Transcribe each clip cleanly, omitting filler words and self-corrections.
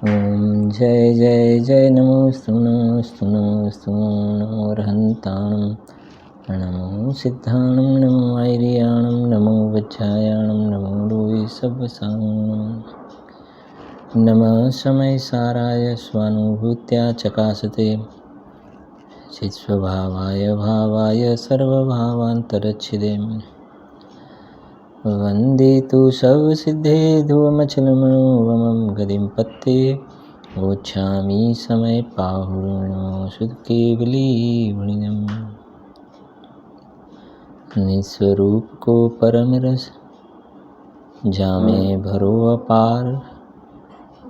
ॐ जय जय जय नमोऽस्तु नमोऽस्तु नमोऽस्तु नमो रहन्ताणं नमो सिद्धाणं नमो वैरियाणं नमो वज्रायाणं नमो लोये सव्वसाङ्गं नमः समयसाराय स्वानुभूत्या चकासते चित्स्वभावाय भावाय सर्वभावान्तरच्छिदे वन्दे तु सर्वसिद्धे ध्रुवमचलमनोरमं गतिं पत्ते वोच्छामि समयपाहुर्णो शुद्धकेवलीवणिनम् निस्वरूप को परम रस जामे भरो अपार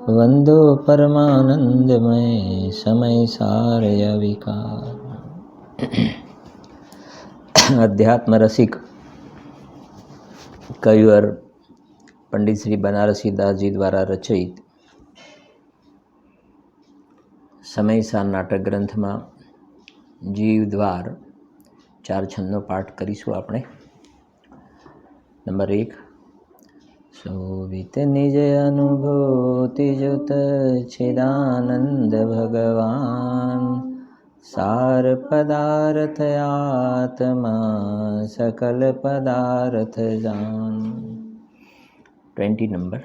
वंदो परमानंदमय समय सारय विकार। अध्यात्म रसिक કયુર પંડિત શ્રી બનારસી દાસજી દ્વારા રચિત સમયસાર નાટક ગ્રંથમાં જીવદ્વાર 4 છંદનો પાઠ કરીશું આપણે। નંબર 1, શોભિત નિજ અનુભૂતિ જુત છિદાનંદ ભગવાન सार पदार्थ आत्मा सकल पदार्थ जान। 20 नंबर।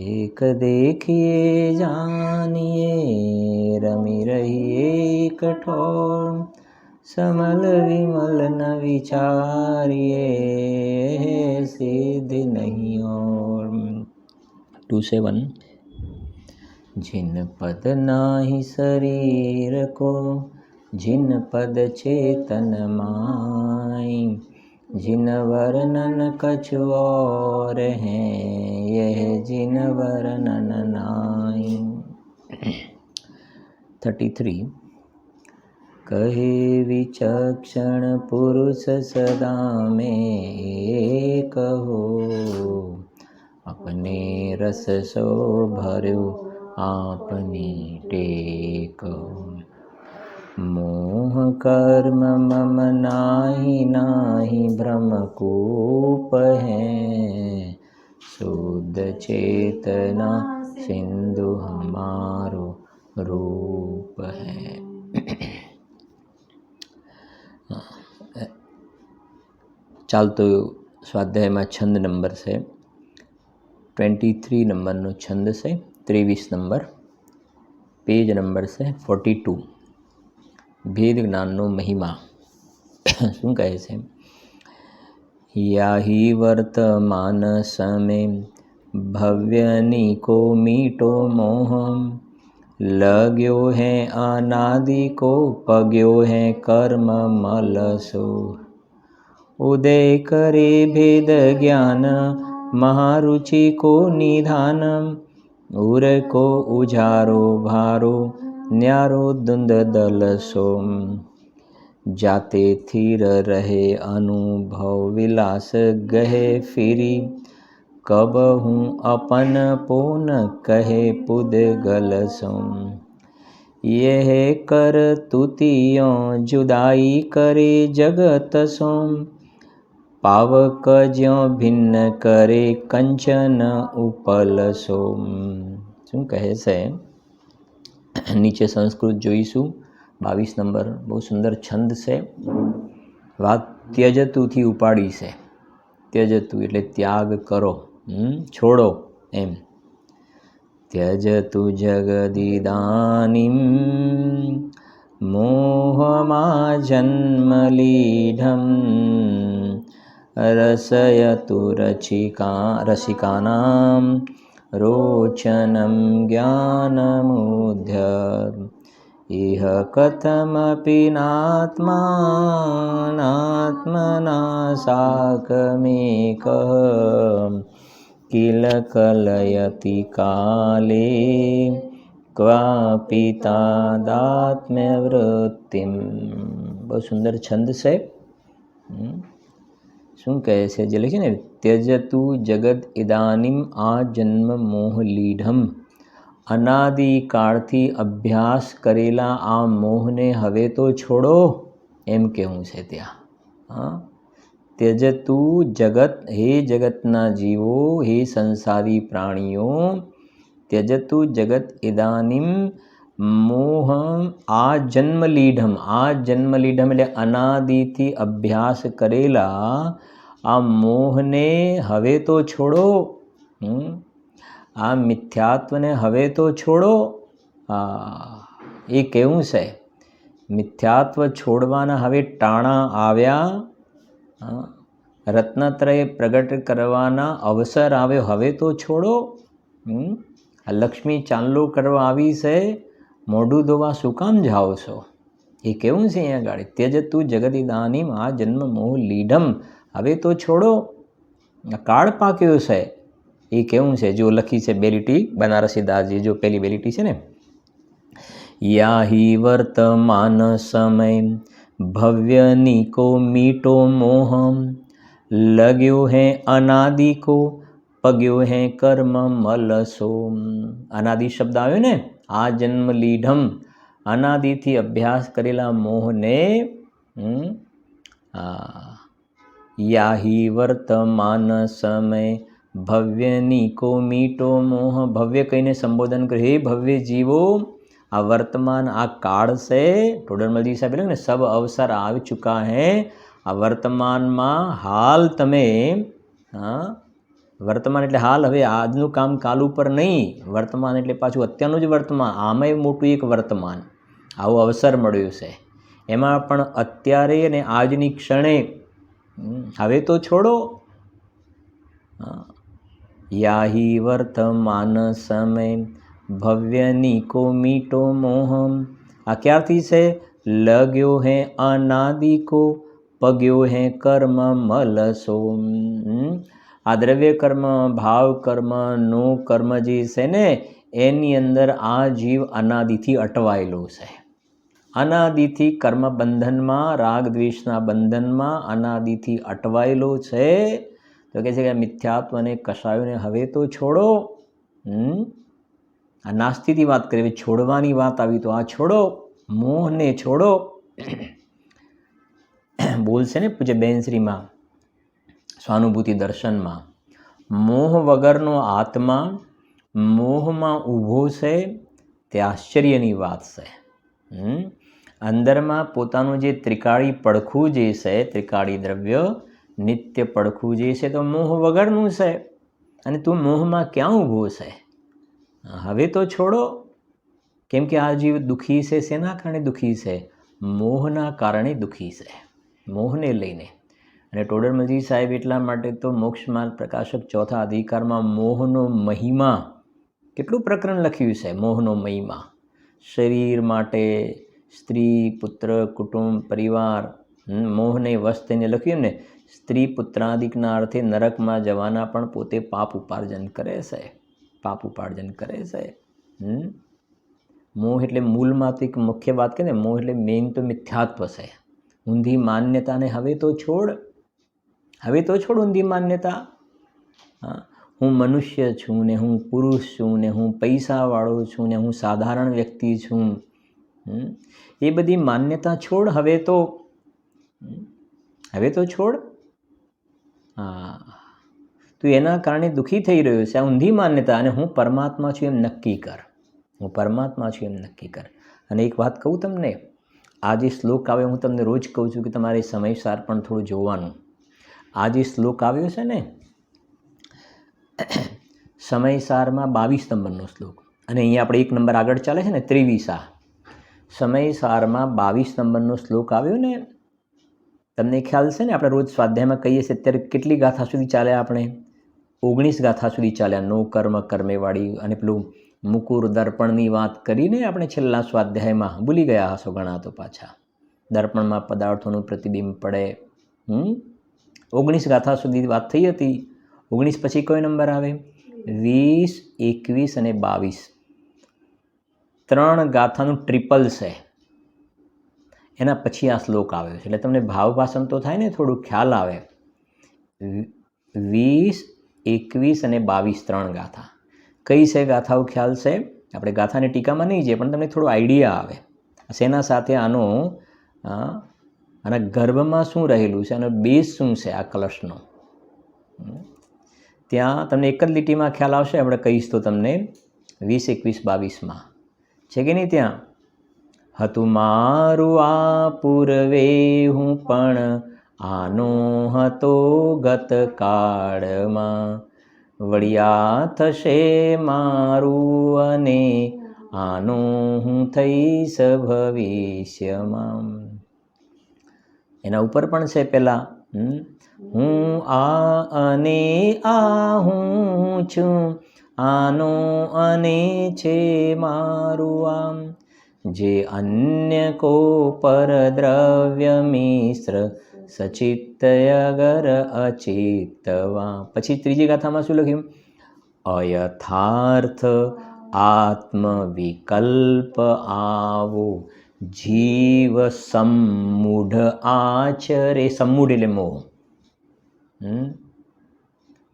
एक देखिए जानिए रमी रहिए कठोर समल विमल न विचारिए सिद्धि नहीं और। 27। जिन पद नाही शरीर को जिन पद चेतन माई जिन वर्णन कछु और हैं यह जिन वर्णन नाई। 33। कहे विचक्षण पुरुष सदा में एक हो अपने रस सो भर्यो आपनी टेक मोह कर्म मम नाही नाही भ्रम कूप है शुद्ध चेतना सिंधु हमारो रूप है। ચાલતો સ્વાધ્યાયમાં છંદ નંબર છે 23 નંબરનો છંદ છે। 23 નંબર, પેજ નંબર છે 42। ભેદ જ્ઞાનનો મહિમા શું કહે છે? યાહી વર્તમાન સમે ભવ્યની કો મીટો મોહ લગ્યો હૈ અનાદિ કો પગ્યો હૈ કર્મ મલસો उदय करे भेद ज्ञान महारुचि को निधान उर को उजारो भारो न्यारो दुंद दल सोम जाते थीर रहे अनुभव विलास गहे फिरी कब हूँ अपन पोन कहे पुद गल सोम यह कर तुतियों जुदाई करे जगत सोम पावक ज्यों भिन्न करे कंचन उपल सोम। શું કહે છે? નીચે સંસ્કૃત જોઈશું। 22 નંબર બહુ સુંદર છંદ છે। વાત ત્યજતુથી ઉપાડી છે। ત્યજતુ એટલે ત્યાગ કરો, છોડો એમ। त्यजतु जगदिदानीं मोहमा जन्मलीढं रसयतु रसिकानां रोचनं ज्ञानमुद्य इह कथमपि नात्मना साकमेकः किल कलयति काले क्वापि तादात्म्यवृत्तिम। बहुत सुंदर छंद છે। શું કહે છે જે લખી ને? त्यजतु जगत इदानीम आ जन्म मोह लीढम અનાદિકાળથી અભ્યાસ કરેલા આ મોહને હવે તો છોડો એમ કહેવું છે ત્યાં। હા, त्यजतु जगत, हे जगतना जीवो, हे संसारी प्राणियों, त्यजतु जगत इदानीम મોહ આ જન્મલીઢમ. આ જન્મલીઢમ એટલે અનાદિથી અભ્યાસ કરેલા આ મોહને હવે તો છોડો. આ મિથ્યાત્વને હવે તો છોડો. એ કેવું છે? મિથ્યાત્વ છોડવાના હવે ટાણા આવ્યા. રત્નત્રય પ્રગટ કરવાના અવસર આવ્યો, હવે તો છોડો. આ લક્ષ્મી ચાંદલો કરવા આવી છે, મોઢું ધોવા શું કામ જાઓ છો? એ કેવું છે અહીંયા ગાડી? ત્યજતું જગતિદાનીમ આ જન્મ મોહ લીઢમ, હવે તો છોડો. કાળ પાક્યો છે. એ કેવું છે? જો લખી છે બે લીટી બનારસી દાસજી, જો પહેલી બે લીટી છે ને, યાહી વર્તમાન સમય ભવ્ય નિકો મીટો મોહ લગ્યો હે અનાદિ કો પગ્યો હે કર્મ મલસો. અનાદિ શબ્દ આવ્યો ને, આ જન્મ લીઢમ, અનાદિથી અભ્યાસ કરેલા મોહને યાહી વર્તમાન સમય ભવ્ય નિકો મીટો મોહ. ભવ્ય કહીને સંબોધન કર્યું, હે ભવ્ય જીવો, આ વર્તમાન આ કાળ છે. ટોડરમલજી સાહેબ ને સબ અવસર આવી ચૂકા હે. આ વર્તમાનમાં હાલ તમે, વર્તમાન એટલે હાલ, હવે આજનું કામ કાલ ઉપર નહીં. વર્તમાન એટલે પાછું અત્યારનું જ વર્તમાન, આમાંય મોટું એક વર્તમાન. આવો અવસર મળ્યો છે, એમાં પણ અત્યારે અને આજની ક્ષણે હવે તો છોડો. યાહી વર્તમાન સમય ભવ્ય નિકો મીટો મોહ. આ ક્યારથી છે? લગ્યો હે અનાદિ કો પગ્યો હે કર્મ મલસો. આ દ્રવ્ય કર્મ, ભાવ કર્મ, નો કર્મ જે છે ને, એની અંદર આ જીવ અનાદિથી અટવાયેલો છે. અનાદિથી કર્મ બંધનમાં, રાગ દ્વેષના બંધનમાં અનાદિથી અટવાયેલો છે. તો કહે છે કે મિથ્યાત્વ અને કષાયોને હવે તો છોડો. આ નાસ્તિથી વાત કરી, છોડવાની વાત આવી તો આ છોડો, મોહને છોડો. બોલશે ને પૂજ્ય બેનશ્રીમાં સ્વાનુભૂતિ દર્શનમાં, મોહ વગરનો આત્મા મોહમાં ઊભો છે તે આશ્ચર્યની વાત છે. અંદરમાં પોતાનું જે ત્રિકાળી પડખું જે છે, ત્રિકાળી દ્રવ્ય નિત્ય પડખું જે છે, તો મોહ વગરનું છે. અને તું મોહમાં ક્યાં ઊભો છે? હવે તો છોડો. કેમ કે આ જીવ દુઃખી છે. શેના કારણે દુઃખી છે? મોહના કારણે દુઃખી છે, મોહને લઈને. અને ટોડરમલજી સાહેબ એટલા માટે તો મોક્ષ માર્ગ પ્રકાશક ચોથા અધિકારમાં મોહનો મહિમા કેટલું પ્રકરણ લખ્યું છે. મોહનો મહિમા શરીર માટે, સ્ત્રી, પુત્ર, કુટુંબ, પરિવાર, મોહને વશ થઈને લખ્યું ને, સ્ત્રી પુત્રાદિકના અર્થે નરકમાં જવાના પણ પોતે પાપ ઉપાર્જન કરે છે, પાપ ઉપાર્જન કરે છે. મોહ એટલે મૂળમાં તો એક મુખ્ય વાત કહે ને, મોહ એટલે મેઇન તો મિથ્યાત્વ છે. ઊંધી માન્યતાને હવે તો છોડ, હવે તો છોડ ઊંધી માન્યતા. હું મનુષ્ય છું ને, હું પુરુષ છું ને, હું પૈસાવાળો છું ને, હું સાધારણ વ્યક્તિ છું, એ બધી માન્યતા છોડ હવે તો, હવે તો છોડ. તું એના કારણે દુઃખી થઈ રહ્યો છે, આ ઊંધી માન્યતા. અને હું પરમાત્મા છું એમ નક્કી કર, હું પરમાત્મા છું એમ નક્કી કર. અને એક વાત કહું તમને, આ જે શ્લોક આવે, હું તમને રોજ કહું છું કે તમારે સમયસાર પણ થોડું જોવાનું. આ જે શ્લોક આવ્યો છે ને, સમયસારમાં 22 નંબરનો શ્લોક, અને અહીંયા આપણે એક નંબર આગળ ચાલે છે ને 23. સમયસારમાં 22 નંબરનો શ્લોક આવ્યો ને, તમને ખ્યાલ છે ને, આપણે રોજ સ્વાધ્યાયમાં કહીએ છીએ અત્યારે કેટલી ગાથા સુધી ચાલ્યા આપણે? 19 ગાથા સુધી ચાલ્યા. નો કર્મ કર્મેવાળી, અને પેલું મુકુર દર્પણની વાત કરીને આપણે છેલ્લા સ્વાધ્યાયમાં ભૂલી ગયા હશો ઘણા તો પાછા. દર્પણમાં પદાર્થોનું પ્રતિબિંબ પડે. 19 ગાથા સુધી વાત થઈ હતી. 19 પછી કયો નંબર આવે? 20, 21 અને 22. 3 ગાથાનું ટ્રિપલ છે. એના પછી આ શ્લોક આવ્યો છે, એટલે તમને ભાવભાષણ તો થાય ને, થોડું ખ્યાલ આવે. 20, 21 અને 22 3 ગાથા. કઈ છે ગાથાઓ ખ્યાલ છે? આપણે ગાથાની ટીકામાં નહીં જઈએ, પણ તમને થોડો આઈડિયા આવે શેના સાથે આનો, આના ગર્ભમાં શું રહેલું છે, આનો બેઝ શું છે આ કલશનો. ત્યાં તમને એક જ લીટીમાં ખ્યાલ આવશે. આપણે કહીશ તો તમને 20, 21, 22 છે કે નહીં ત્યાં? હતું મારું આ પૂર્વે હું પણ આનો હતો ગત કાળમાં, વળ્યા થશે મારું અને આનો હું થઈશ ભવિષ્યમાં. એના ઉપર પણ છે પેલા, હું આ અને આ હું છું, આનો અને છે મારું આમ, જે અન્ય કો પર દ્રવ્ય મિશ્ર સચિત્ત અગર અચિત્તવા. પછી ત્રીજી ગાથામાં શું લખ્યું? અયથાર્થ આત્મવિકલ્પ આવો જીવ સમૂઢ આચરે. સમૂઢ એટલે મોહ.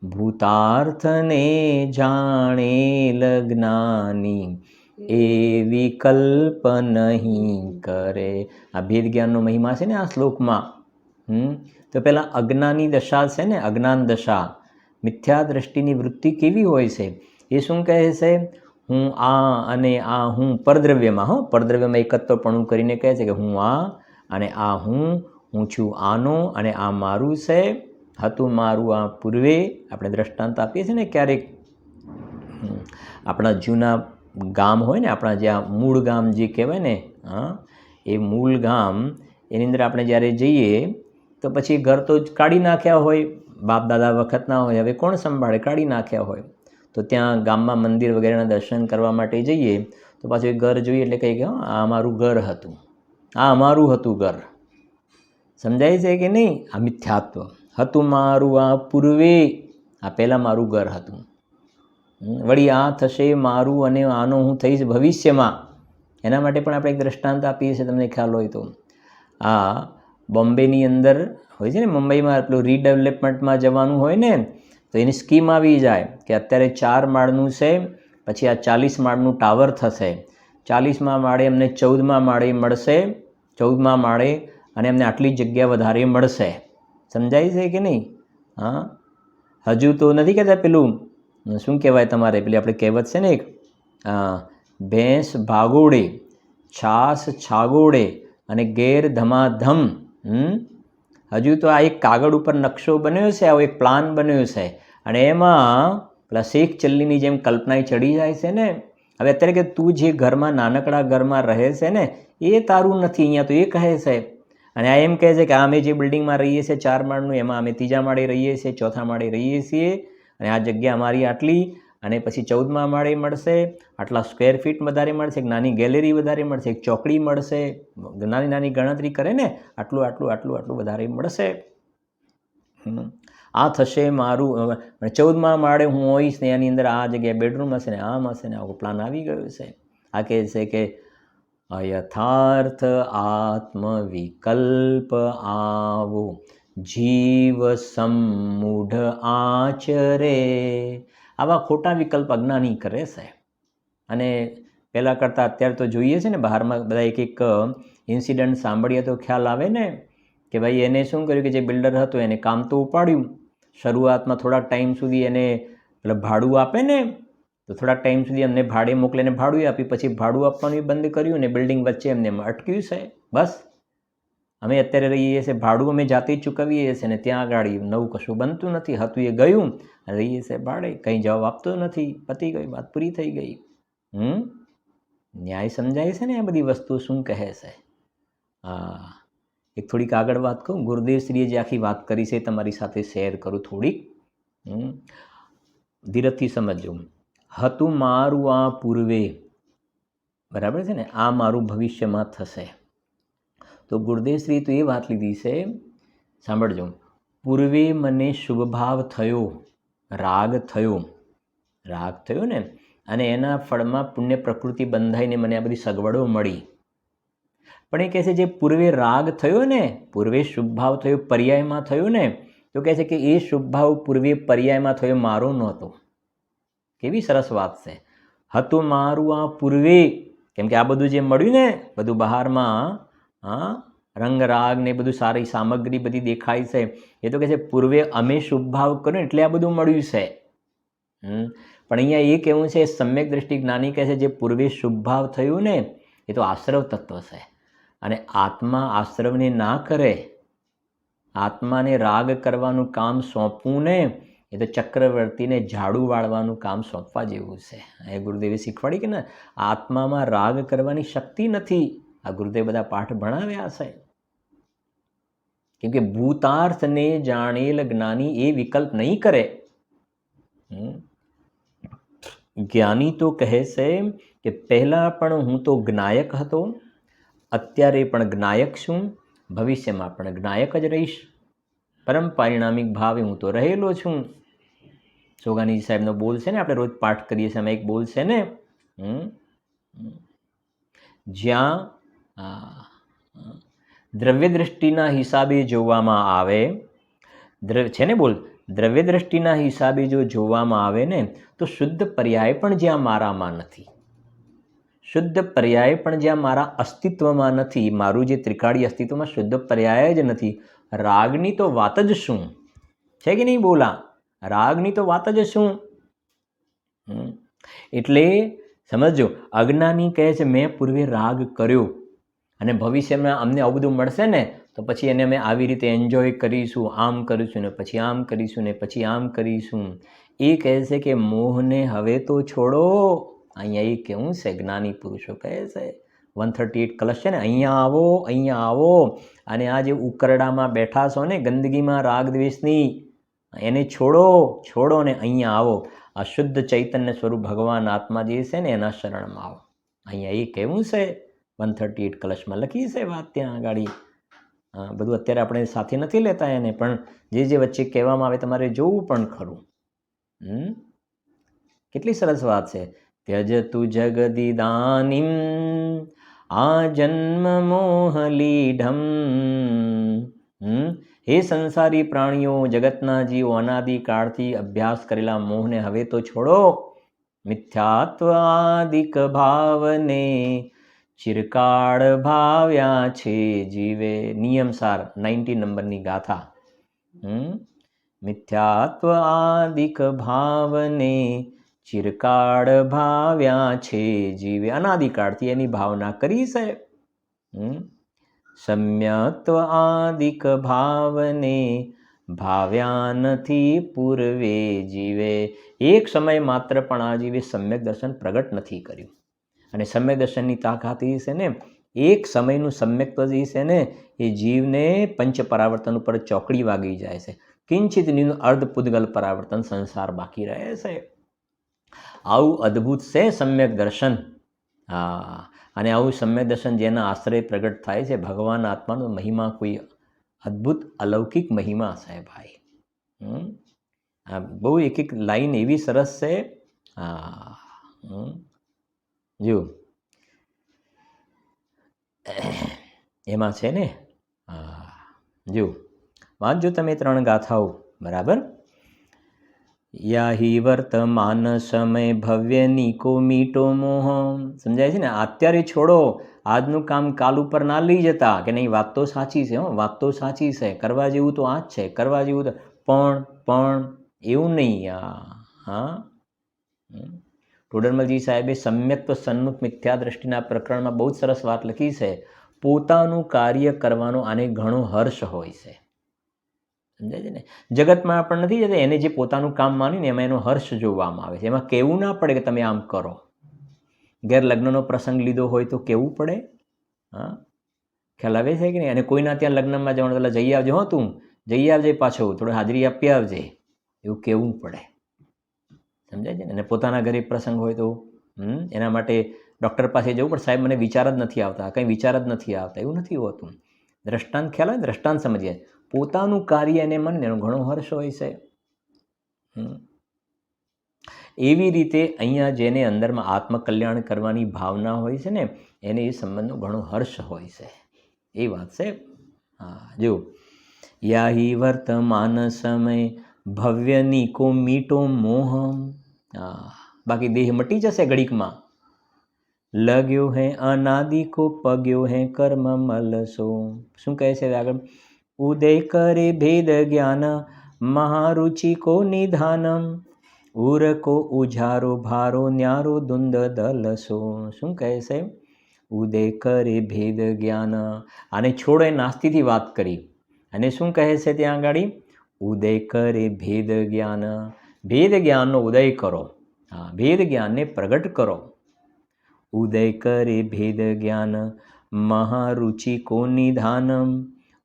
ભૂતાર્થને જાણેલ જ્ઞાની એ વિકલ્પ નહીં કરે. આ ભેદ જ્ઞાનનો મહિમા છે ને આ શ્લોકમાં. તો પેલા અજ્ઞાની દશા છે ને, અજ્ઞાન દશા, મિથ્યા દ્રષ્ટિની વૃત્તિ કેવી હોય છે એ શું કહે છે? હું આ અને આ હું પરદ્રવ્યમાં, પરદ્રવ્યમાં એકત્વપણું કરીને કહે છે કે હું આ અને આ હું છું આનો અને આ મારું છે. હતું મારું આ પૂર્વે. આપણે દ્રષ્ટાંત આપીએ છીએ ને ક્યારેક, આપણા જૂના ગામ હોય ને, આપણા જ્યાં મૂળ ગામ જે કહેવાય ને, એ મૂળ ગામ, એની અંદર આપણે જ્યારે જઈએ તો પછી ઘર તો કાઢી નાખ્યા હોય, બાપ દાદા વખતના હોય, હવે કોણ સંભાળે? કાઢી નાખ્યા હોય. તો ત્યાં ગામમાં મંદિર વગેરેના દર્શન કરવા માટે જઈએ તો પાછું એ ઘર જોઈએ એટલે કહી કે આ અમારું ઘર હતું, આ અમારું હતું ઘર. સમજાય છે કે નહીં? આ મિથ્યાત્વ. હતું મારું આ પૂર્વે, આ પહેલાં મારું ઘર હતું, વળી આ થશે મારું અને આનો હું થઈશ ભવિષ્યમાં. એના માટે પણ આપણે એક દ્રષ્ટાંત આપીએ છીએ, તમને ખ્યાલ હોય તો. આ બોમ્બેની અંદર હોય છે ને, મુંબઈમાં પેલું રીડેવલપમેન્ટમાં જવાનું હોય ને, તો એની સ્કીમ આવી જાય કે અત્યારે 4 માળનું છે, પછી આ 40 માળનું ટાવર થશે. 40મા માળે અમને 14મા માળે મળશે, 14મા માળે, અને અમને આટલી જગ્યા વધારે મળશે. સમજાય છે કે નહીં? હજુ તો નથી કહેતા પેલું શું કહેવાય તમારે, પેલી આપણે કહેવત છે ને એક, ભેંસ ભાગોડે, છાસ છાગોડે અને ઘેર ધમાધમ. હજુ તો આ એક કાગળ ઉપર નકશો બન્યો છે, આવો એક પ્લાન બન્યો છે, અને એમાં પેલા શેખ ચલ્લીની જેમ કલ્પનાએ ચડી જાય છે ને. હવે અત્યારે કે તું જે ઘરમાં, નાનકડા ઘરમાં રહે છે ને, એ તારું નથી અહીંયા, તો એ કહે છે. અને આ એમ કહે છે કે અમે જે બિલ્ડિંગમાં રહીએ છીએ 4 માળનું, એમાં અમે 3જા માળે રહીએ છીએ, 4થા માળે રહીએ છીએ, અને આ જગ્યા અમારી આટલી, અને પછી 14મા માળે મળશે, આટલા સ્ક્વેર ફીટ વધારે મળશે, એક નાની ગેલેરી વધારે મળશે, એક ચોકડી મળશે, નાની નાની ગણતરી કરે ને, આટલું આટલું આટલું આટલું વધારે મળશે. આ થશે મારું, 14મા માળે હું હોઈશ ને એની અંદર આ જગ્યાએ બેડરૂમ હશે ને આમ હશે ને, આવો પ્લાન આવી ગયો છે. આ કહે છે કે અયથાર્થ આત્મવિકલ્પ આવો જીવ સમૂઢ આચરે. આવા ખોટા વિકલ્પ અજ્ઞાની કરે છે. અને પહેલાં કરતાં અત્યારે તો જોઈએ છે ને, બહારમાં બધા એક એક ઇન્સિડન્ટ સાંભળીએ તો ખ્યાલ આવે ને કે ભાઈ એને શું કર્યું કે જે બિલ્ડર હતો એને કામ તો ઉપાડ્યું, શરૂઆતમાં થોડાક ટાઈમ સુધી એને ભાડું આપે ને, તો થોડાક ટાઈમ સુધી અમને ભાડે મોકલીને ભાડું આપી, પછી ભાડું આપવાનું બંધ કર્યું ને બિલ્ડિંગ વચ્ચે એમને અટક્યું છે. બસ અમે અત્યારે રહીએ છીએ, ભાડું અમે જાતે જ ચૂકવીએ છીએ, ને ત્યાં આગળ નવું કશું બનતું નથી. હતું એ ગયું, રહીએ છીએ ભાડે, કંઈ જવાબ આપતો નથી, પતી ગઈ, વાત પૂરી થઈ ગઈ. ન્યાય સમજાય છે ને આ બધી વસ્તુ શું કહે છે? એક થોડીક આગળ વાત કહું, ગુરુદેવશ્રીએ જે આખી વાત કરી છે તમારી સાથે શેર કરું થોડીક, ધીરજથી સમજજો. હતું મારું આ પૂર્વે, બરાબર છે ને, આ મારું ભવિષ્યમાં થશે. તો ગુરુદેવશ્રી તો એ વાત લીધી છે, સાંભળજો. પૂર્વે મને શુભ ભાવ થયો, રાગ થયો ને, અને એના ફળમાં પુણ્ય પ્રકૃતિ બંધાઈને મને આ બધી સગવડો મળી. પણ એ કહે છે જે પૂર્વે રાગ થયો ને, પૂર્વે શુભ ભાવ થયો, પર્યાયમાં થયો ને, તો કહે છે કે એ શુભ ભાવ પૂર્વે પર્યાયમાં થયો, મારો નહોતો. કેવી સરસ વાત છે. હતું મારું આ પૂર્વે, કેમ કે આ બધું જે મળ્યું ને, બધું બહારમાં રંગ રાગ ને બધું સારી સામગ્રી બધી દેખાય છે, એ તો કહે છે પૂર્વે અમે શુભ ભાવ કર્યો એટલે આ બધું મળ્યું છે. પણ અહીંયા એ કેવું છે, સમ્યક દ્રષ્ટિ જ્ઞાની કહે છે જે પૂર્વે શુભ ભાવ થયું ને એ તો આશ્રવ તત્વ છે, અને આત્મા આશ્રવને ના કરે, આત્માને રાગ કરવાનું કામ સોંપવું ને એ તો ચક્રવર્તીને ઝાડુ વાળવાનું કામ સોંપવા જેવું છે. એ ગુરુદેવે શીખવાડી કે ને આત્મામાં રાગ કરવાની શક્તિ નથી. આ ગુરુદેવ બધા પાઠ ભણાવ્યા છે. કેમ કે ભૂતાર્થને જાણેલ જ્ઞાની એ વિકલ્પ નહીં કરે. જ્ઞાની તો કહે છે કે પહેલા પણ હું તો જ્ઞાયક હતો, અત્યારે પણ જ્ઞાયક છું, ભવિષ્યમાં પણ જ્ઞાયક જ રહીશ. પરમ પારિણામિક ભાવે હું તો રહેલો છું. સોગાનીજી સાહેબનો બોલ છે ને, આપણે રોજ પાઠ કરીએ છીએ, એમાં એક બોલ છે ને, જ્યાં દ્રવ્ય દ્રષ્ટિના હિસાબે જોવામાં આવે છે ને, બોલ દ્રવ્ય દ્રષ્ટિના હિસાબે જો જોવામાં આવે ને તો શુદ્ધ પર્યાય પણ જ્યાં મારામાં નથી, શુદ્ધ પર્યાય પણ જ્યાં મારા અસ્તિત્વમાં નથી, મારું જે ત્રિકાળી અસ્તિત્વમાં શુદ્ધ પર્યાય જ નથી, રાગની તો વાત જ શું છે કે નહીં બોલા, રાગની તો વાત જ શું. એટલે સમજો, અજ્ઞાની કહે છે મેં પૂર્વે રાગ કર્યો અને ભવિષ્યમાં અમને આવું બધું મળશે ને તો પછી એને અમે આવી રીતે એન્જોય કરીશું, આમ કરીશું ને પછી આમ કરીશું ને પછી આમ કરીશું. એ કહે છે કે મોહને હવે તો છોડો. અહીંયા એ કેવું છે, જ્ઞાની પુરુષો કહે છે 138 કલશ છે ને, અહીંયા આવો, અહીંયા આવો, અને આ જે ઉકરડામાં બેઠા છો ને ગંદગીમાં રાગ દ્વેષની, એને છોડો, છોડો ને અહીંયા આવો. આ શુદ્ધ ચૈતન્ય સ્વરૂપ ભગવાન આત્મા જે છે ને એના શરણમાં આવો. અહીંયા એ કેવું છે 138 કલશમાં લખી છે વાત ત્યાં આગળ. બધું અત્યારે આપણે સાથે નથી લેતા એને, પણ જે વચ્ચે કહેવામાં આવે તમારે જોવું પણ ખરું. કેટલી સરસ વાત છે. ત્યજ તુ જગદિદાનીમ આ જન્મ મોહલીઢમ. હે સંસારી પ્રાણીઓ, જગતના જીવો, અનાદિકાળથી અભ્યાસ કરેલા મોહને હવે તો છોડો. મિથ્યાત્વાદિક ભાવને ચિરકાળ ભાવ્યા છે જીવે. નિયમસાર 90 નંબરની ગાથા. મિથ્યાત્વ આદિક ભાવને ચિરકાળ ભાવ્યા છે જીવે. અનાદિકાળથી એની ભાવના કરી છે. સમ્યક્ત્વ આદિક ભાવને ભાવ્યા નથી પૂર્વે જીવે. એક સમય માત્ર પણ આ જીવે સમ્યક દર્શન પ્રગટ નથી કર્યું. અને સમ્યક દર્શનની તાકાત એ છે ને, એક સમયનું સમ્યક્ત્વ જે છે ને એ જીવને પંચ પરાવર્તન ઉપર ચોકડી વાગી જાય છે. કિંચિત અર્ધ પૂદગલ પરાવર્તન સંસાર બાકી રહે છે. આવું અદ્ભુત છે સમ્યક દર્શન. અને આવું સમ્યક દર્શન જેના આશ્રય પ્રગટ થાય છે, ભગવાન આત્માનો મહિમા કોઈ અદ્ભુત અલૌકિક મહિમા છે ભાઈ. બહુ એક એક લાઈન એવી સરસ છે. જો એમાં છે ને, જો વાંચજો તમે 3 ગાથાઓ બરાબર. યાહી વર્તમાન સમય ભવ્ય નીકો મીટો મોહ. સમજાય છે ને? અત્યારે છોડો, આજનું કામ કાલ ઉપર ના લઈ જતા કે નહીં. વાત તો સાચી છે, વાત તો સાચી છે, કરવા જેવું તો આ જ છે, કરવા જેવું તો પણ એવું નહીં. ટોડરમલજી સાહેબે સમ્યક્ત્વ સન્મુખ મિથ્યા દ્રષ્ટિના પ્રકરણમાં બહુ જ સરસ વાત લખી છે. પોતાનું કાર્ય કરવાનો આને ઘણો હર્ષ હોય છે. સમજાય છે ને? જગતમાં પણ નથી જતા, એને જે પોતાનું કામ માનીને એમાં એનો હર્ષ જોવામાં આવે છે. એમાં કહેવું ના પડે કે તમે આમ કરો. ઘેર લગ્નનો પ્રસંગ લીધો હોય તો કહેવું પડે. ખ્યાલ આવે છે કે નહીં? અને કોઈના ત્યાં લગ્નમાં જવાનું, એટલે જઈ આવજો, તું જઈ આવજે, પાછો થોડી હાજરી આપી આવજે, એવું કહેવું પડે. સમજાય છે ને? અને પોતાના ઘરે પ્રસંગ હોય તો એના માટે ડૉક્ટર પાસે જવું પણ સાહેબ મને વિચાર જ નથી આવતા, કંઈ વિચાર જ નથી આવતા, એવું નથી હોતું. દ્રષ્ટાંત ખ્યાલ હોય, દ્રષ્ટાંત સમજીએ. પોતાનું કાર્ય એને મનને એનો ઘણો હર્ષ હોય છે. એવી રીતે અહીંયા જેને અંદરમાં આત્મકલ્યાણ કરવાની ભાવના હોય છે ને, એને એ સંબંધનો ઘણો હર્ષ હોય છે. એ વાત છે. જો યાહી વર્તમાન સમય ભવ્ય નીકો મીટો મોહ. બાકી દેહ મટી જશે ઘડીકમાં. લગ્યો હે અનાદિ કો પગ્યો હે કર્મ મલસો. શું કહે છે આગળ? ઉદય કરે ભેદ જ્ઞાન મહારુચિ કો નિધાનમ. ઉરકો ઉજારો ભારો ન્યારો દુંદ દલસો. શું કહે છે? ઉદય કરે ભેદ જ્ઞાન. આને છોડે નાસ્તીથી વાત કરી અને શું કહે છે ત્યાં આગળ? ઉદય કરે ભેદ જ્ઞાન. ભેદ જ્ઞાનનો ઉદય કરો. હા, ભેદ જ્ઞાનને પ્રગટ કરો. ઉદય કરે ભેદ જ્ઞાન મહારુચિ કો નિધાનમ.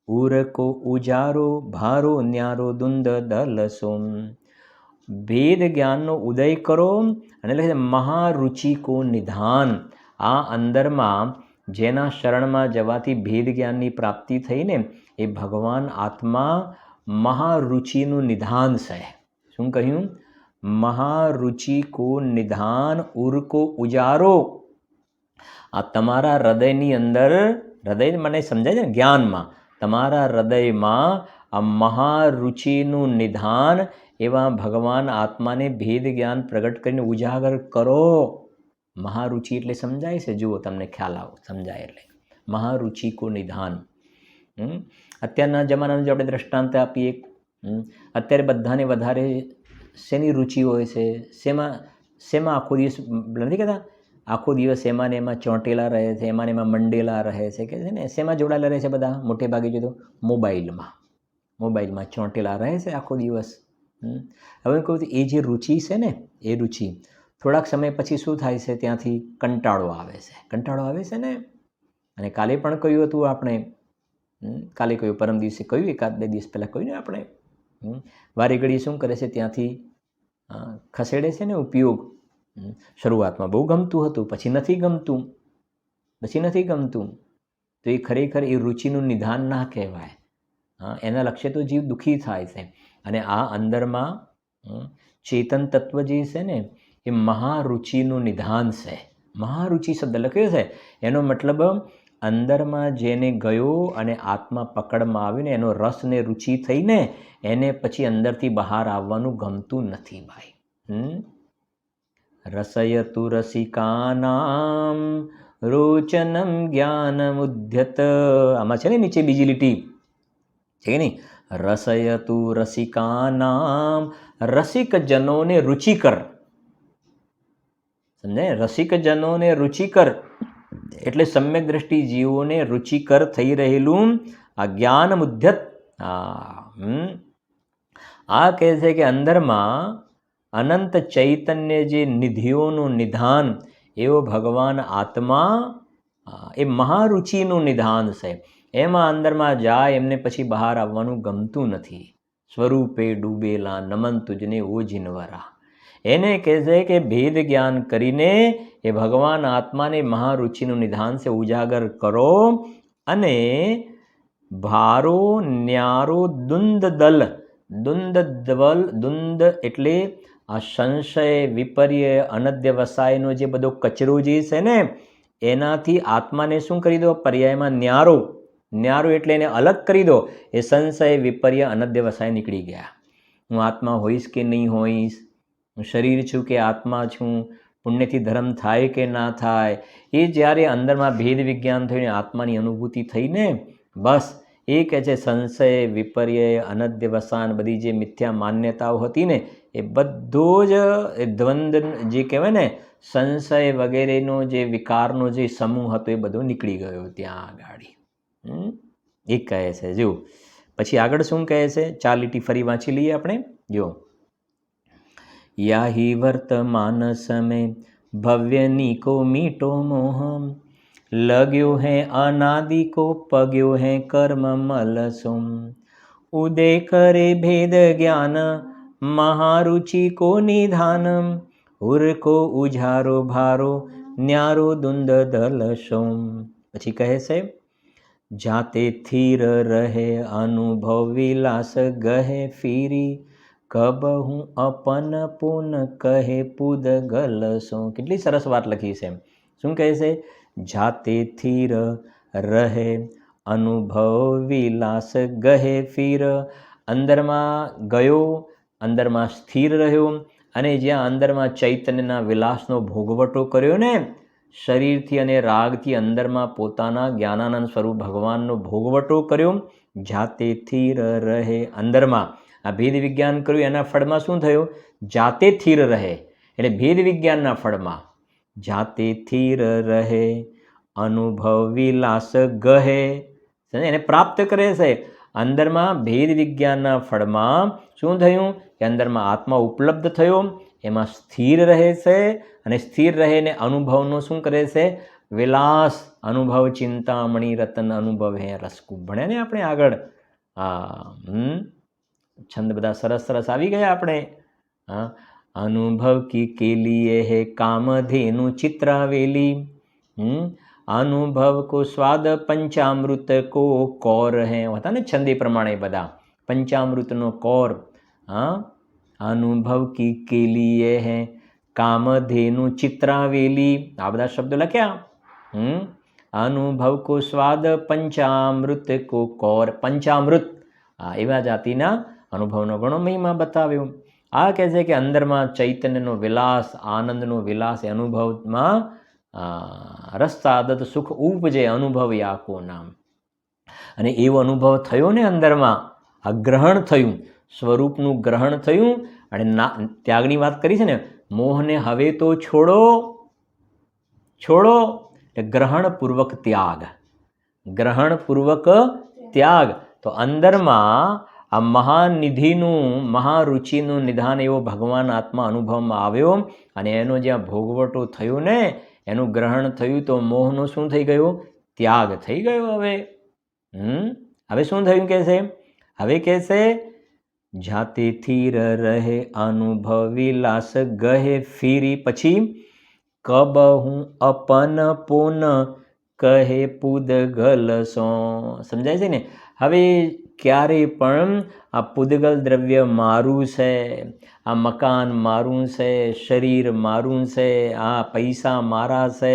ઉરકો ઉજારો ભારો ન્યારો દુંદ દલસો. ભેદ જ્ઞાનનો ઉદય કરો અને લખે મહારુચિ કો નિધાન. આ અંદરમાં જેના શરણમાં જવાથી ભેદ જ્ઞાનની પ્રાપ્તિ થઈને એ ભગવાન આત્મા મહારુચિનું નિધાન છે. શું કહ્યું? મહારુચિ કો નિધાન ઉરકો ઉજારો. આ તમારા હૃદયની અંદર, હૃદય મને સમજાય છે જ્ઞાનમાં, તમારા હૃદયમાં આ મહારુચિનું નિધાન એવા ભગવાન આત્માને ભેદ જ્ઞાન પ્રગટ કરીને ઉજાગર કરો. મહારુચિ એટલે સમજાય છે? જુઓ, તમને ખ્યાલ આવો, સમજાય એટલે મહારુચિ કો નિધાન. અત્યારના જમાનાનું જો આપણે દ્રષ્ટાંત આપીએ, અત્યારે બધાને વધારે શેની રુચિ હોય છે? શેમાં આખો દિવસ નથી કહેતા, આખો દિવસ એમાં ને એમાં ચોંટેલા રહે છે, એમાં ને એમાં મંડેલા રહે છે, કે છે ને શેમાં જોડાયેલા રહે છે બધા? મોટે ભાગે જો તો મોબાઈલમાં ચોંટેલા રહે છે આખો દિવસ. હવે કહું એ જે રુચિ છે ને, એ રુચિ થોડાક સમય પછી શું થાય છે? ત્યાંથી કંટાળો આવે છે ને. અને કાલે પણ કહ્યું હતું આપણે, કાલે કહ્યું, પરમ દિવસે કહ્યું, એકાદ બે દિવસ પહેલાં કહ્યું ને આપણે, વારે ઘડી શું કરે છે? ત્યાંથી ખસેડે છે ને ઉપયોગ. શરૂઆતમાં બહુ ગમતું હતું, પછી નથી ગમતું. તો એ ખરેખર એ રુચિનું નિધાન ના કહેવાય. એના લક્ષ્ય તો જીવ દુઃખી થાય છે. અને આ અંદરમાં ચેતન તત્વ જે છે ને, એ મહારુચિનું નિધાન છે. મહારુચિ શબ્દ લખ્યો છે, એનો મતલબ અંદરમાં જેને ગયો અને આત્મા પકડમાં આવ્યો ને, એનો રસ ને રુચિ થઈને એને પછી અંદરથી બહાર આવવાનું ગમતું નથી ભાઈ. રસયતુ રસિકાનામ રોચનમ જ્ઞાનમુદ્યત. આમાં છે ને નીચે બીજી લીટી છે કે નહીં? રસયતુ રસિકાનામ, રસિક જનોને રુચિકર. સમજાય? રસિક જનોને રુચિકર એટલે સમ્યક દ્રષ્ટિ જીવોને રુચિકર થઈ રહેલું આ જ્ઞાનમુદ્યત. આ કહે છે કે અંદરમાં અનંત ચૈતન્ય જે નિધિઓનું નિધાન એવો ભગવાન આત્મા એ મહારુચિનું નિધાન છે. એમાં અંદરમાં જાય એમને પછી બહાર આવવાનું ગમતું નથી. સ્વરૂપે ડૂબેલા નમન તુજને ઓ જીનવરા. એને કહે છે કે ભેદ જ્ઞાન કરીને એ ભગવાન આત્માને મહારુચિનું નિધાન છે ઉજાગર કરો. અને ભારો ન્યારો દુંદ દલ. દુંદ એટલે આ સંશય, વિપર્ય, અનદ્યવસાયનો જે બધો કચરો જે છે ને, એનાથી આત્માને શું કરી દો? પર્યાયમાં ન્યારો એટલે એને અલગ કરી દો. એ સંશય, વિપર્ય, અનદ્યવસાય નીકળી ગયા. હું આત્મા હોઈશ કે નહીં હોઈશ, હું શરીર છું કે આત્મા છું, પુણ્યથી ધર્મ થાય કે ના થાય, એ જ્યારે અંદરમાં ભેદ વિજ્ઞાન થઈને આત્માની અનુભૂતિ થઈને બસ એ કહે છે સંશય, વિપર્ય, અનદ્યવસાન બધી જે મિથ્યા માન્યતાઓ હતી ને, એ બધો જ દ્વંદ્વ જે કહેવાય ને, સંશય વગેરેનો જે વિકારનો જે સમૂહ હતો એ બધો નીકળી ગયો ત્યાં આગળ. એ કહે છે. જો પછી આગળ શું કહે છે? 4 લીટી ફરી વાંચી લઈએ આપણે. જો યાહી વર્તમાન સમય ભવ્યની કો મીટો મોહ લગ્યો હૈ અનાદિ કો પગ્યો હૈ કર્મ મલસુમ ઉદય કરે ભેદ જ્ઞાન મહારુચિ કો નિધાનમ ઉરકો ઉજારો ભારો ન્યારો દુંદ દલસુમ. પછી કહે છે જાતે થીર રહે અનુભવ વિલાસ ગહે ફીરી કબહું અપન પુન કહે પુદ ગલસો. કેટલી સરસ વાત લખી છે. શું કહે છે? જાતે થીર રહે અનુભવ વિલાસ ગહે ફીર. અંદરમાં ગયો, અંદરમાં સ્થિર રહ્યો, અને જ્યાં અંદરમાં ચૈતન્યના વિલાસનો ભોગવટો કર્યો ને, શરીરથી અને રાગથી અંદરમાં પોતાના જ્ઞાનાનંદ સ્વરૂપ ભગવાનનો ભોગવટો કર્યો. જાતે થીર રહે અંદરમાં, આ ભેદ વિજ્ઞાન કર્યું એના ફળમાં શું થયું? જાતે સ્થિર રહે. એટલે ભેદ વિજ્ઞાનના ફળમાં જાતે સ્થિર રહે, અનુભવ વિલાસ ગહે, એને પ્રાપ્ત કરે છે. અંદરમાં ભેદ વિજ્ઞાનના ફળમાં શું થયું કે અંદરમાં આત્મા ઉપલબ્ધ થયો, એમાં સ્થિર રહે છે અને સ્થિર રહીને અનુભવનો શું કરે છે? વિલાસ. અનુભવ ચિંતામણી રતન અનુભવ હે રસકૂપ ભણ્યા ને આપણે આગળ. છંદ બધા સરસ સરસ આવી ગયા આપણે. અનુભવ કી કેલીએ હે કામધેનુ ચિત્રાવેલી, અનુભવ કો સ્વાદ પંચામૃત કો કૌર હે, હતા ને છંદી પ્રમાણે બધા પંચામૃતનો કૌર. અનુભવ કી કેલીએ હે કામધેનુ ચિત્રાવેલી, આ બધા શબ્દો લખ્યા. અનુભવ કો સ્વાદ પંચામૃત કો કૌર, પંચામૃત એવા જાતિના અનુભવનો ઘણો મહિમા બતાવ્યો. આ કહે છે કે અંદરમાં ચૈતન્યનો વિલાસ, આનંદનો વિલાસ, એ અનુભવમાં રસ સાદત સુખ ઉપજે, અનુભવ યાકો નામ. અને એવો અનુભવ થયો ને અંદરમાં, આ ગ્રહણ થયું, સ્વરૂપનું ગ્રહણ થયું. અને ત્યાગની વાત કરી છે ને, મોહને હવે તો છોડો, છોડો. ગ્રહણપૂર્વક ત્યાગ, ગ્રહણપૂર્વક ત્યાગ. તો અંદરમાં આ મહાનિધિનું, મહારુચિનું નિધાન એવો ભગવાન આત્મા અનુભવમાં આવ્યો અને એનો જ્યાં ભોગવટો થયો ને, એનું ગ્રહણ થયું, તો મોહનો શું થઈ ગયો? ત્યાગ થઈ ગયો. હવે શું થયું કે છે? હવે કે છે જાતે સ્થિર રહે, અનુભવ વિલાસ ગહે ફીરી. પછી કબહું અપન પોન કહે પૂદગલ સો. સમજાય છે ને? હવે ક્યારે પણ આ પૂદગલ દ્રવ્ય મારું છે, આ મકાન મારું છે, શરીર મારું છે, આ પૈસા મારા છે,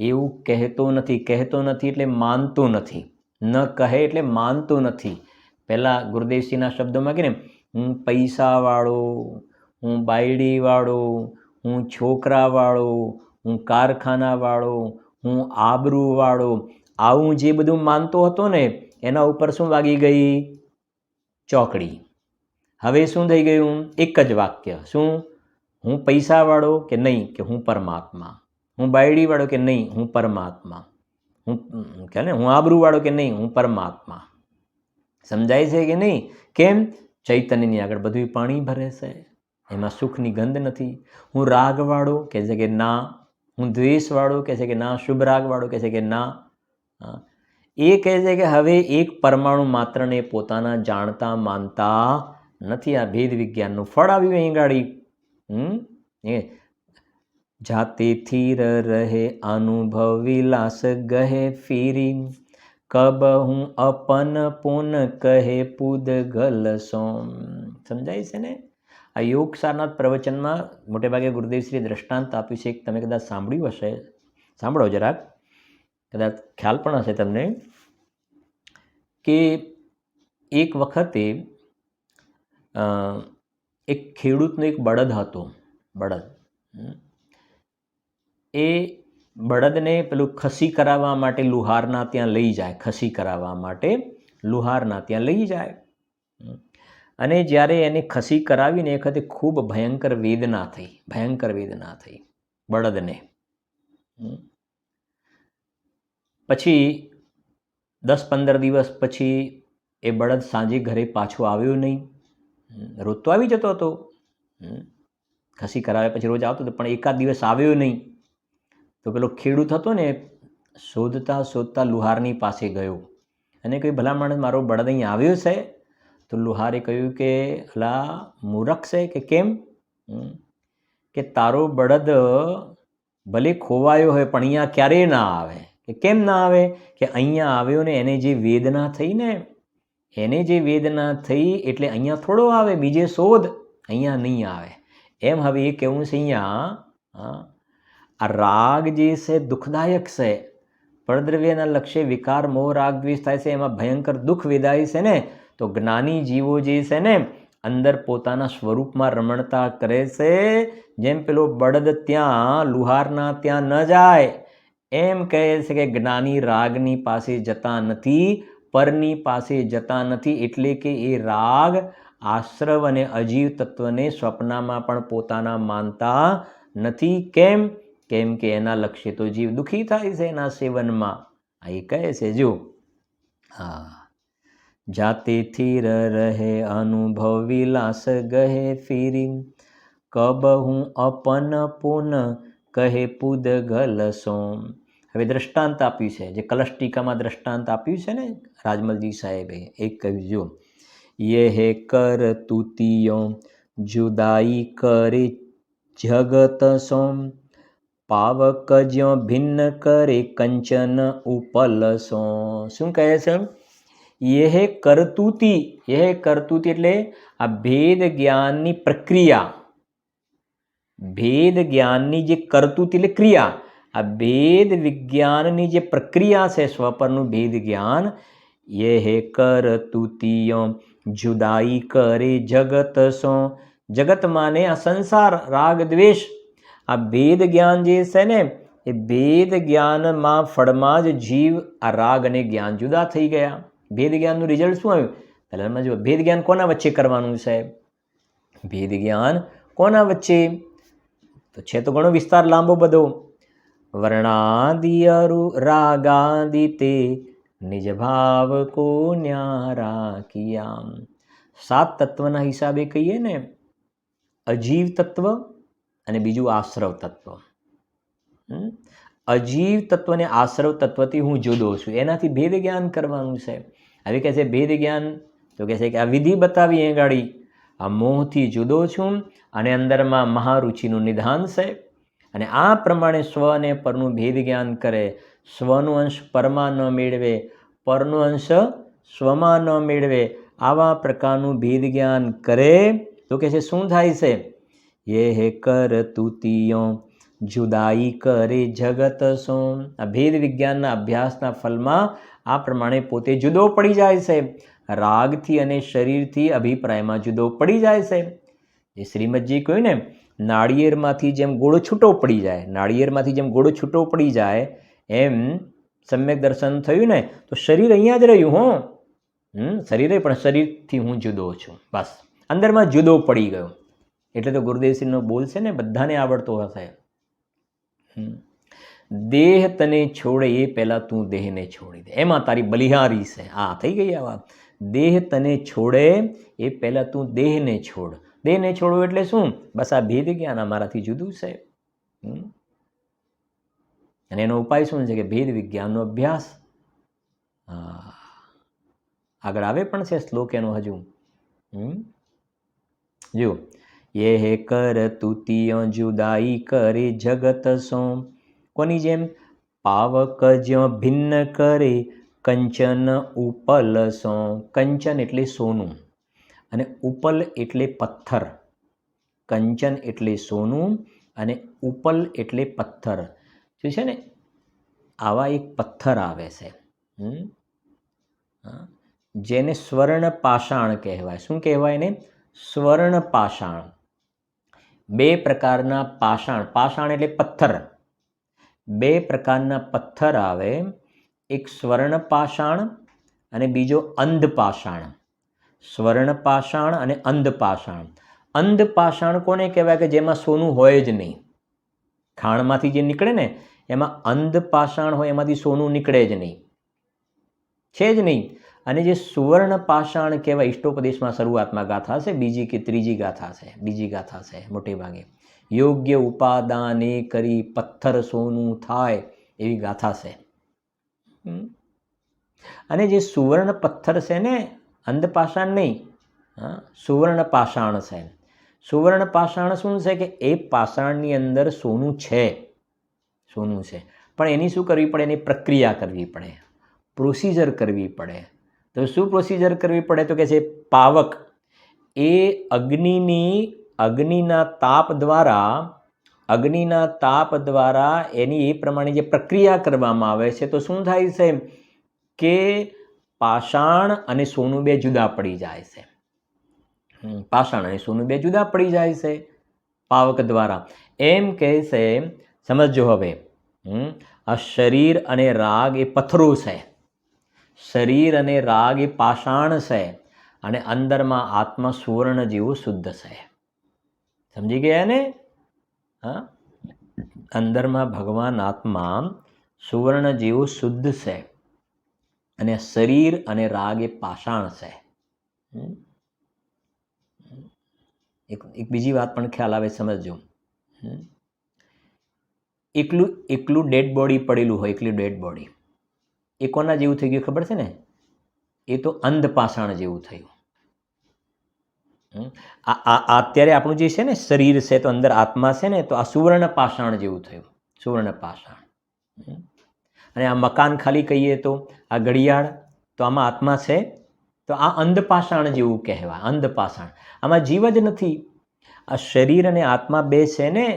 એવું કહેતો નથી. કહેતો નથી એટલે માનતો નથી. ન કહે એટલે માનતો નથી. પહેલાં ગુરુદેવસિંહના શબ્દોમાં કે ને, હું પૈસાવાળો, હું બાયડીવાળો, હું છોકરાવાળો, હું કારખાનાવાળો, હું આબરૂવાળો, આવું જે બધું માનતો હતો ને, એના ઉપર શું વાગી ગઈ? ચોકડી. હવે શું થઈ ગયું? એક જ વાક્ય. શું? હું પૈસાવાળો કે નહીં, કે હું પરમાત્મા. હું બાયડીવાળો કે નહીં, હું પરમાત્મા. હું કે ને, હું આબરૂવાળો કે નહીં, હું પરમાત્મા. સમજાય છે કે નહીં? કેમ? ચૈતન્યની આગળ બધું પાણી ભરે છે, એમાં સુખની ગંધ નથી. હું રાગવાળો કહે છે કે ના, હું દ્વેષવાળો કહે છે કે ના, શુભ રાગવાળો કહે છે કે ના. એ કહે છે કે હવે એક પરમાણુ માત્રને પોતાના જાણતા માનતા નથી. આ ભેદ વિજ્ઞાનનું ફળ આવ્યું અહીં ગાડી. જાતે સ્થિર રહે, અનુભવ વિલાસ ગહે ફીરી, કબહું અપન પોન કહે પૂદગલ સોમ. સમજાય છે ને? આ યોગ સારનાથ પ્રવચનમાં મોટે ભાગે ગુરુદેવશ્રીએ દ્રષ્ટાંત આપ્યું છે. તમે કદાચ સાંભળ્યું હશે, સાંભળો જરાક, કદાચ ખ્યાલ પણ હશે તમને, કે એક વખતે એક ખેડૂતનો એક બળદ હતો. બળદ, એ બળદને પેલું ખસી કરાવવા માટે લુહારના ત્યાં લઈ જાય. ખસી કરાવવા માટે લુહારના ત્યાં લઈ જાય. અને જ્યારે એને ખસી કરાવીને એ વખતે ખૂબ ભયંકર વેદના થઈ, ભયંકર વેદના થઈ બળદને. પછી 10-15 દિવસ પછી એ બળદ સાંજે ઘરે પાછો આવ્યો નહીં. રોજ તો આવી જતો હતો, ખસી કરાવ્યા પછી રોજ આવતો હતો, પણ એકાદ દિવસ આવ્યો નહીં. તો પેલો ખેડૂત હતો ને, શોધતા શોધતા લુહારની પાસે ગયો અને કહ્યું, ભલા માણસ, મારો બળદ અહીં આવ્યો છે? તો લુહારે કહ્યું કે અલા મૂરખ છે, કે કેમ? કે તારો બળદ ભલે ખોવાયો હોય પણ અહીંયા ક્યારેય ના આવે. કે કેમ ના આવે? કે અહીંયા આવ્યો ને એને જે વેદના થઈ ને, એને જે વેદના થઈ એટલે અહીંયા થોડો આવે, બીજે શોધ, અહીંયા નહીં આવે. એમ હવે એ કહેવું છે અહીંયા, આ રાગ જે છે દુઃખદાયક છે. પરદ્રવ્યના લક્ષ્ય વિકાર, મોહ, રાગ, દ્વેષ થાય છે, એમાં ભયંકર દુઃખ વેદાય છે ને. તો જ્ઞાની જીવો જે છે ને, અંદર પોતાના સ્વરૂપમાં રમણતા કરે છે. જેમ પેલો બળદ ત્યાં લુહારના ત્યાં ન જાય, એમ કહે છે કે જ્ઞાની રાગની પાસે જતા નથી, પરની પાસે જતા નથી, એટલે કે એ રાગ આશ્રવ અને અજીવ તત્વને સ્વપ્નમાં પણ પોતાના માનતા નથી. કેમ? કેમ કે એના લક્ષ્ય તો જીવ દુઃખી થાય છે એના સેવનમાં. આ એ કહે છે, જો હા, જાતે થીર રહે અનુભવ વિલાસ ગહે ફીરી, કબહું અપન પુન કહે પૂદગલ સોમ. હવે દ્રષ્ટાંત આપ્યું છે, જે કલશ ટીકામાં દ્રષ્ટાંત આપ્યું છે ને રાજમલજી સાહેબે, એક કહ્યું, જો યે કર તુતિયો જુદાઈ કરે જગત સોમ, પાવક જ્યો ભિન્ન કરે કંચન ઉપલ સો. શું કહે છે? યે કરતુતિ, યે કરતુતિ એટલે આ ભેદ જ્ઞાનની પ્રક્રિયા, ભેદ જ્ઞાનની જે કરતુતિ એટલે ક્રિયા, આ ભેદ વિજ્ઞાનની જે પ્રક્રિયા છે સ્વપરનું ભેદ જ્ઞાન, યે કરતુતિયો જુદાઈ કરે જગત સો. જગત માને આ સંસાર, રાગ દ્વેષ, આ ભેદ જ્ઞાન જે છે ને એ ભેદ જ્ઞાનમાં ફળમાં જ જીવ આ રાગ અને જ્ઞાન જુદા થઈ ગયા. ભેદ જ્ઞાનનું રિઝલ્ટ શું આવ્યું? પહેલાં જો ભેદ જ્ઞાન કોના વચ્ચે કરવાનું છે? ભેદ જ્ઞાન કોના વચ્ચે? તો છે તો ઘણો વિસ્તાર લાંબો બધો. વર્ણાદિ અરુ રાગાદિ તે નિજ ભાવ કો ન્યારા કિયા. 7 તત્વના હિસાબે કહીએ ને, અજીવ તત્વ અને બીજું આશ્રવ તત્વ. અજીવ તત્વ અને આશ્રવ તત્વથી હું જુદો છું, એનાથી ભેદ જ્ઞાન કરવાનું છે. હવે કહે છે ભેદ જ્ઞાન, તો કહે છે કે આ વિધિ બતાવી એ ગાડી, આ મોહથી જુદો છું અને અંદરમાં મહારુચિનું નિધાન છે. અને આ પ્રમાણે સ્વ અને પરનું ભેદ જ્ઞાન કરે, સ્વનો અંશ પરમાં ન મેળવે, પરનો અંશ સ્વમાં ન મેળવે, આવા પ્રકારનું ભેદ જ્ઞાન કરે તો કહે છે શું થાય છે? યે કર તુતિયો જુદાઈ કરે જગત સો. આ ભેદ વિજ્ઞાનના અભ્યાસના ફલમાં આ પ્રમાણે પોતે જુદો પડી જાય છે, રાગથી અને શરીરથી અભિપ્રાયમાં જુદો પડી જાય છે. એ શ્રીમદજી કહ્યું ને, નાળિયેરમાંથી જેમ ગોળો છૂટો પડી જાય, નાળિયેરમાંથી જેમ ગોળો છૂટો પડી જાય એમ સમ્યક દર્શન થયું ને, તો શરીર અહીંયા જ રહ્યું. શરીરે પણ શરીરથી હું જુદો છું, બસ અંદરમાં જુદો પડી ગયો. એટલે તો ગુરુદેવશ્રીનો બોલ છે ને, બધાને આવડતો હશે, દેહ તને છોડે એ પહેલાં તું દેહને છોડી દે, એમાં તારી બલિહારી છે. આ થઈ ગઈ આ વાત. દેહ તને છોડે એ પહેલાં તું દેહને છોડ. દેહને છોડવું એટલે શું? બસ આ ભેદ જ્ઞાન અમારાથી જુદું છે. અને એનો ઉપાય શું છે? કે ભેદ વિજ્ઞાનનો અભ્યાસ. આગળ આવે પણ છે શ્લોક એનો હજુ. જો યે કર તુતિયો જુદાઈ કરે જગત સો. કોની જેમ? પાવક જ્યો ભિન્ન કરે કંચન ઉપલ સો. કંચન એટલે સોનું અને ઉપલ એટલે પથ્થર. કંચન એટલે સોનું અને ઉપલ એટલે પથ્થર. જે છે ને, આવા એક પથ્થર આવે છે જેને સ્વર્ણ પાષાણ કહેવાય. શું કહેવાય ને? સ્વર્ણ પાષાણ. 2 પ્રકારના પાષાણ, પાષાણ એટલે પથ્થર, 2 પ્રકારના પથ્થર આવે. એક સ્વર્ણ પાષાણ અને બીજો અંધ પાષાણ. સ્વર્ણ પાષાણ અને અંધ પાષાણ. અંધ પાષાણ કોને કહેવાય? કે જેમાં સોનું હોય જ નહીં. ખાણમાંથી જે નીકળે ને એમાં અંધ પાષાણ હોય, એમાંથી સોનું નીકળે જ નહીં, છે જ નહીં. અને જે સુવર્ણ પાષાણ કહેવાય, ઇષ્ટોપદેશમાં શરૂઆતમાં ગાથા છે, બીજી કે ત્રીજી ગાથા છે, બીજી ગાથા છે મોટે ભાગે, યોગ્ય ઉપાદાને કરી પથ્થર સોનું થાય એવી ગાથા છે. અને જે સુવર્ણ પથ્થર છે ને, અંધ પાષાણ નહીં, સુવર્ણ પાષાણ છે. સુવર્ણ પાષાણ શું છે? કે એ પાષાણની અંદર સોનું છે, સોનું છે, પણ એની શું કરવી પડે? એની પ્રક્રિયા કરવી પડે, પ્રોસિજર કરવી પડે. તો શું પ્રોસિજર કરવી પડે? તો કે છે પાવક. એ અગ્નિના તાપ દ્વારા એની એ પ્રમાણે જે પ્રક્રિયા કરવામાં આવે છે, તો શું થાય છે? કે પાષાણ અને સોનું 2 જુદા પડી જાય છે. પાષાણ અને સોનું 2 જુદા પડી જાય છે પાવક દ્વારા. એમ કહે છે, સમજો હવે, આ શરીર અને રાગ એ પથ્થરો છે. શરીર અને રાગ એ પાષાણ છે અને અંદરમાં આત્મા સુવર્ણ જેવું શુદ્ધ છે. સમજી ગયા ને? હા, અંદરમાં ભગવાન આત્મા સુવર્ણ જેવું શુદ્ધ છે અને શરીર અને રાગ એ પાષાણ છે. એક બીજી વાત પણ ખ્યાલ આવે, સમજજો. એકલું ડેડ બોડી પડેલું હોય, એકલી ડેડ બોડી, એ કોના જેવું થઈ ગયું ખબર છે ને? એ તો અંધ પાષાણ જેવું થયું. અત્યારે આપણું જે છે ને શરીર છે, તો અંદર આત્મા છે ને, તો આ સુવર્ણ પાષાણ જેવું થયું, સુવર્ણ પાષાણ. અને આ મકાન ખાલી કહીએ તો, આ ઘડિયાળ, તો આમાં આત્મા છે, તો આ અંધ પાષાણ જેવું કહેવાય, અંધ પાષાણ. આમાં જીવ જ નથી. આ શરીર અને આત્મા બે છે ને,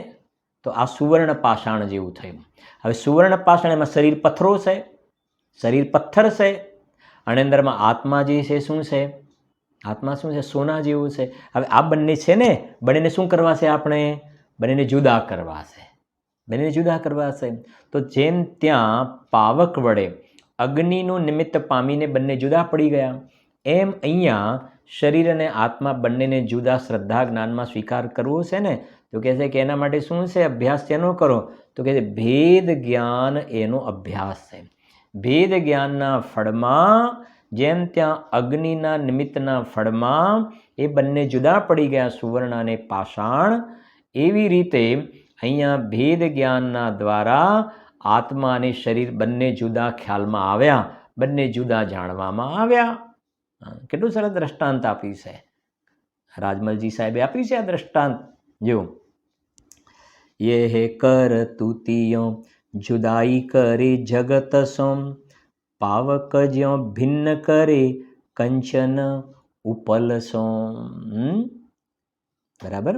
તો આ સુવર્ણ પાષાણ જેવું થયું. હવે સુવર્ણ પાષાણ, એમાં શરીર પથ્થરો છે, શરીર પથ્થર છે, અને અંદરમાં આત્મા જે છે શું છે? આત્મા શું છે? સોના જેવું છે. હવે આ બંને છે ને, બંનેને શું કરવા છે? આપણે બંનેને જુદા કરવા છે, બંનેને જુદા કરવા છે. તો જેમ ત્યાં પાવક વડે અગ્નિનું નિમિત્ત પામીને બંને જુદા પડી ગયા, એમ અહીંયા શરીર અને આત્મા બંનેને જુદા શ્રદ્ધા જ્ઞાનમાં સ્વીકાર કરવો છે ને, તો કહે છે કે એના માટે શું છે? અભ્યાસ તેનો કરો. તો કહે છે ભેદ જ્ઞાન એનો અભ્યાસ છે. ભેદ જ્ઞાનના ફળમાં જેમ ત્યાં અગ્નિના નિમિત્તના ફળમાં એ બંને જુદા પડી ગયા, સુવર્ણ અને પાષાણ, એવી રીતે અહીંયા ભેદ જ્ઞાનના દ્વારા આત્મા અને શરીર બંને જુદા ખ્યાલમાં આવ્યા, બંને જુદા જાણવામાં આવ્યા. કેટલું સરસ દ્રષ્ટાંત આપ્યું છે રાજમલજી સાહેબે, આપ્યું છે આ દ્રષ્ટાંત. જો ये है कर तूतियों जुदाई करे जगत सोम, पावक ज्यों भिन्न करे કંચન ઉપલ સોમ. બરાબર,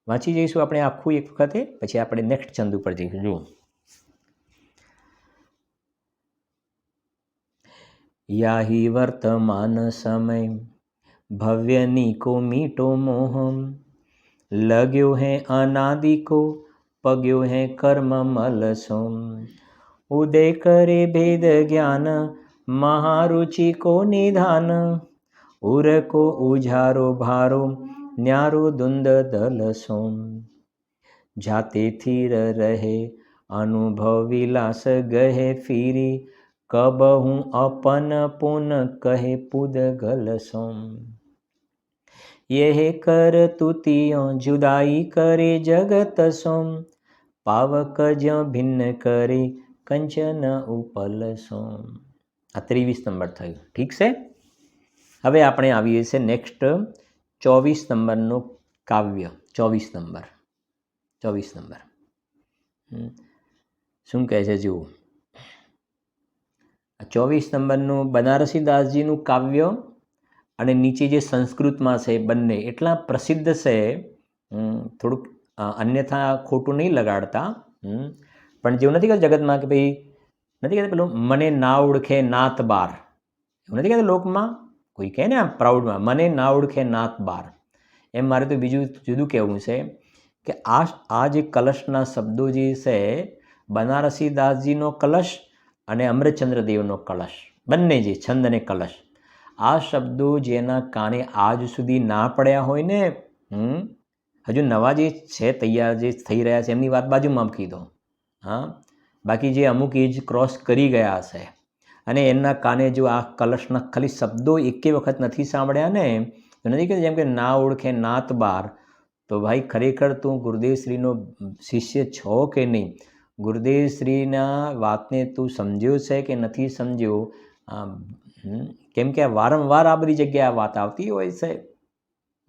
વાંચી જઈશું આપણે આખું એક વખતે, પછી આપણે નેક્સ્ટ છંદ ઉપર જઈશું. જુઓ, યાહી વર્તમાન સમય ભવ્યની કો મીટો મોહમ, લગ્યો હૈ અનાદિ કો પગ્યો હૈ કર્મ મલ સોમ, ઉદય કરે ભેદ જ્ઞાન મહારુચિ કો નિધાન, ઉર કો ઉજારો ભારો ન્યારો દુંદ દલ સોમ, જાતે થીર રહે અનુભવ વિલાસ ગહે ફીરી, કબહું અપન પુન કહે પુદગલ સોમ. यह कर तुतियों जुदाई करे जगत सोम, पावक ज्यों भिन्न करे કંચન ઉપલ સોમ. આ 23 નંબર થયું. ઠીક છે. હવે આપણે આવીએ છીએ નેક્સ્ટ 24 નંબરનું કાવ્ય. 24 નંબર શું કહે છે? જુઓ, 24 નંબરનું બનારસી દાસજીનું કાવ્ય અને નીચે જે સંસ્કૃતમાં છે, બંને એટલા પ્રસિદ્ધ છે, થોડુંક અન્યથા ખોટું નહીં લગાડતા, પણ જેવું નથી કહેતા જગતમાં કે ભાઈ, નથી કહેતા પેલું મને ના ઓળખે નાત બાર, એવું નથી કહેતા લોકમાં, કોઈ કહે ને આમ પ્રાઉડમાં મને ના ઓળખે નાત બાર, એમ મારે તો બીજું જુદું કહેવું છે કે આ જે કલશના શબ્દો જે છે, બનારસી દાસજીનો કલશ અને અમૃતચંદ્રદેવનો કલશ, બંને જે છંદ અને કલશ, આ શબ્દો જેના કાને આજ સુધી ના પડ્યા હોય ને, હજુ નવા જે છે તૈયાર જે થઈ રહ્યા છે એમની વાત બાજુમાં મૂકી દો. હા, બાકી જે અમુક એજ ક્રોસ કરી ગયા છે અને એમના કાને જો આ કલશના ખાલી શબ્દો એકે વખત નથી સાંભળ્યા ને, તો નથી કે જેમ કે ના ઓળખે નાત બાર, તો ભાઈ ખરેખર તું ગુરુદેવશ્રીનો શિષ્ય છો કે નહીં? ગુરુદેવશ્રીના વાતને તું સમજ્યો છે કે નથી સમજ્યો? કેમ કે વારંવાર આ બધી જગ્યાએ વાત આવતી હોય છે.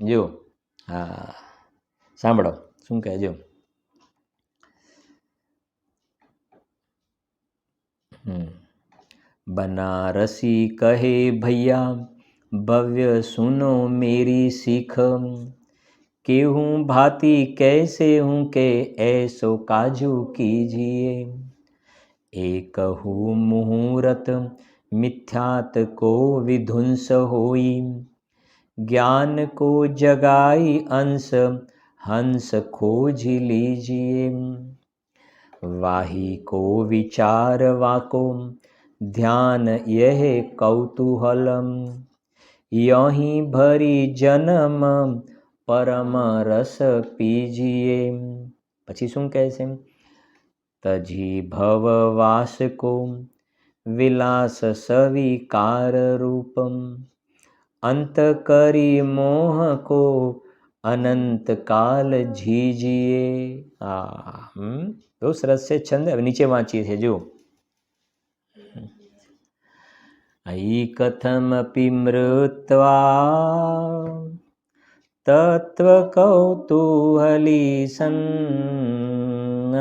જો, હા, સાંભળો શું કહેજો. बनारसी कहे भैया भव्य सुनो मेरी सीख, केहूँ भांति कैसे हूँ के ऐसो काजू कीजिए, एकहु मुहूर्त मिथ्यात को विध्वंस होई, ज्ञान को जगाई अंश हंस खोज लीजिए, वाही को विचार वाको ध्यान यह कौतूहलम यहीं भरी जन्म પરમ રસ પીજીએ. પછી શું કહે છે? તજી ભવવાસ કો વિલાસ સવિકાર રૂપમ અંત કરી મોહ કો અનંત કાલ જીજીએ. બહુ સરસ છે છંદ. હવે નીચે વાંચીએ છીએ જો. ऐकथमपि मृत्वा तत्त्वकौतूहली सन्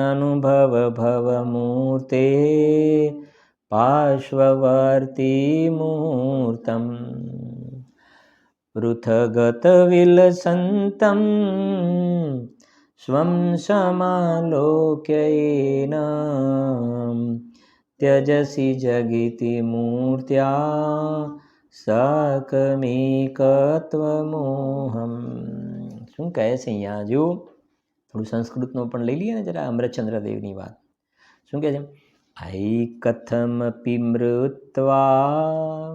अनुभव भवमूर्ते पार्श्ववर्ती मुहूर्तम् पृथगतविलसन्तं स्वं समालोक्येन त्यजसि जगिति મૂર્ત્યા સકમેકત્વમોહમ. શું કહે છે અહીંયા? જો થોડું સંસ્કૃતનું પણ લઈ લઈએ ને જરા, અમૃતચંદ્રદેવની વાત. શું કહે છે? ઐકથમપી મૃત્વા,